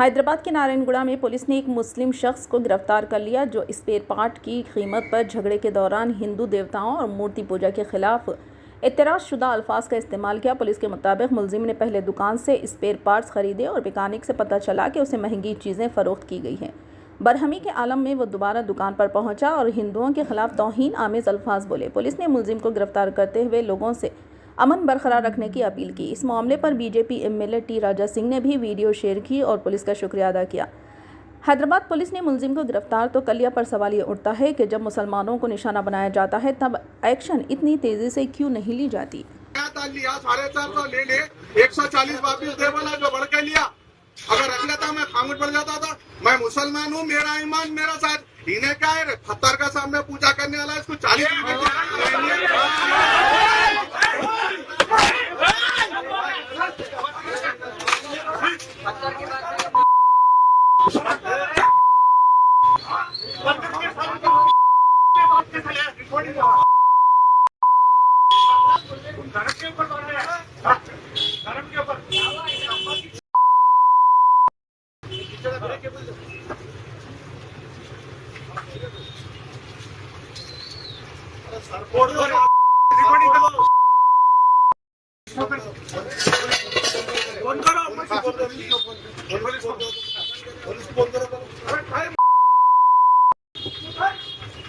हैदराबाद के नारायणगुड़ा में पुलिस ने एक मुस्लिम शख्स को गिरफ्तार कर लिया जो स्पेयर पार्ट की कीमत पर झगड़े के दौरान हिंदू देवताओं और मूर्ति पूजा के खिलाफ एतराज़शुदा अल्फाज का इस्तेमाल किया। पुलिस के मुताबिक मुलजिम ने पहले दुकान से स्पेयर पार्ट्स खरीदे और मैकेनिक से पता चला कि उसे महंगी चीज़ें फ़रोख्त की गई हैं। बरहमी के आलम में वो दोबारा दुकान पर पहुंचा और हिंदुओं के खिलाफ तौहीन आमेज़ अल्फाज बोले। पुलिस ने मुलजिम को गिरफ्तार करते हुए लोगों से अमन बरकरार रखने की अपील की। इस मामले पर BJP MLA T Raja Singh ने भी वीडियो शेयर की और पुलिस का शुक्रिया अदा किया। हैदराबाद पुलिस ने मुलजिम को गिरफ्तार तो कर लिया, पर सवाल ये उठता है कि जब मुसलमानों को निशाना बनाया जाता है तब एक्शन इतनी तेजी से क्यों नहीं ली जाती। 450 ले ले 140 वापिस दे बोला, जो बढ़ के लिया। अगर रख लेता मैं खामोश पड़ जाता था। मैं मुसलमान हूँ, मेरा ईमान मेरा साथ। इन्हें क्या है, पत्थर का सामने पूजा करने वाला है, इसको 40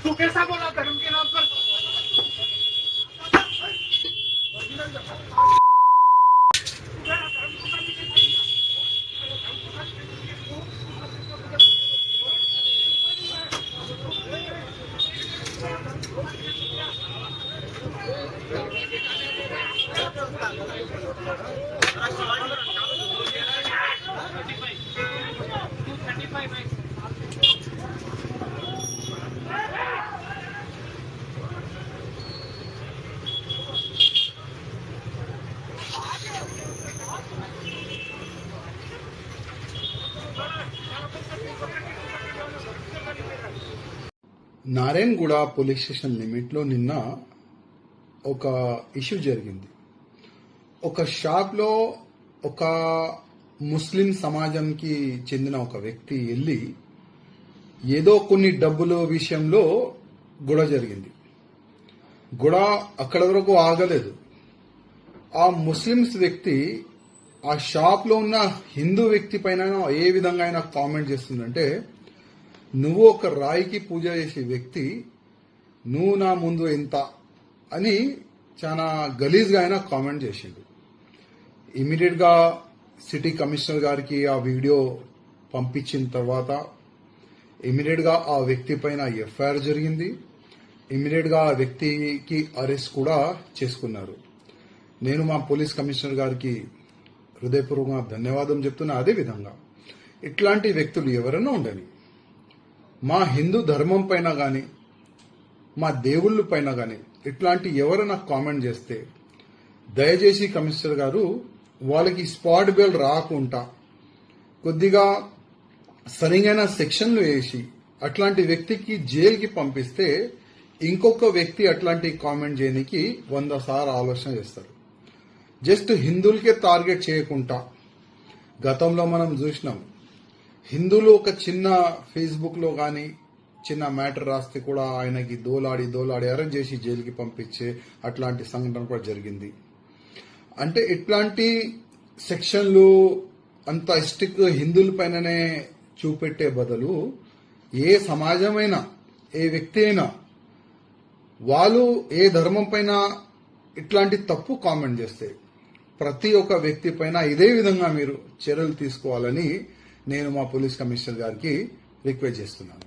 तू कैसा बोला धर्म के नाम पर? నారాయణగూడ పోలీస్ స్టేషన్ లిమిట్లో నిన్న ఒక ఇష్యూ జరిగింది. ఒక షాప్లో ఒక ముస్లిం సమాజంకి చెందిన ఒక వ్యక్తి వెళ్ళి ఏదో కొన్ని డబ్బుల విషయంలో గొడవ జరిగింది. గొడవ అక్కడ వరకు ఆగలేదు. ఆ ముస్లిమ్స్ వ్యక్తి ఆ షాప్లో ఉన్న హిందూ వ్యక్తి పైన ఏ విధంగా అయినా కామెంట్ చేస్తుందంటే, నువ్వు ఒక రాయికి పూజ చేసే వ్యక్తి, నువ్వు నా ముందు ఎంత అని చాలా గలీజ్గా ఆయన కామెంట్ చేసిండు. ఇమీడియట్ గా సిటీ కమిషనర్ గారికి ఆ వీడియో పంపించిన తర్వాత ఇమీడియట్ గా ఆ వ్యక్తి పైన ఎఫ్ఐఆర్ జరిగింది. ఇమీడియట్ గా ఆ వ్యక్తికి అరెస్ట్ కూడా చేసుకున్నారు. నేను మా పోలీస్ కమిషనర్ గారికి హృదయపూర్వకంగా ధన్యవాదం చెప్తున్నా. అదే విధంగా ఇట్లాంటి వ్యక్తులు ఎవరైనా ఉండని, మా హిందూ ధర్మం పైన గాని మా దేవుళ్ళ పైన గాని ఇట్లాంటి ఎవరైనా కామెంట్ చేస్తే దయచేసి కమిషనర్ గారు వాళ్ళకి స్పాట్ బెయిల్ రాకుండా కొద్దిగా సరైన సెక్షన్లు వేసి అట్లాంటి వ్యక్తికి జైలుకి పంపిస్తే ఇంకొక వ్యక్తి అట్లాంటి కామెంట్ చేయడానికి 100 సార్లు ఆలోచన చేస్తారు. జస్ట్ హిందువులకే టార్గెట్ చేయకుండా, గతంలో మనం చూసినాం హిందువులు ఒక చిన్న ఫేస్బుక్ లో గాని చిన్న మ్యాటర్ రాస్తే కూడా ఆయనకి దోలాడి అరెస్ట్ చేసి జైలుకి పంపించే అట్లాంటి సంఘటన కూడా జరిగింది. అంటే ఇట్లాంటి సెక్షన్లు అంత స్టిక్ హిందువుల పైననే చూపెట్టే బదులు ఏ సమాజమైనా ఏ వ్యక్తి అయినా వాళ్ళు ఏ ధర్మం పైన ఇట్లాంటి తప్పు కామెంట్ చేస్తే ప్రతి ఒక్క వ్యక్తి పైన ఇదే విధంగా మీరు చర్యలు తీసుకోవాలని నేను మా పోలీస్ కమిషనర్ గారికి రిక్వెస్ట్ చేస్తున్నాను.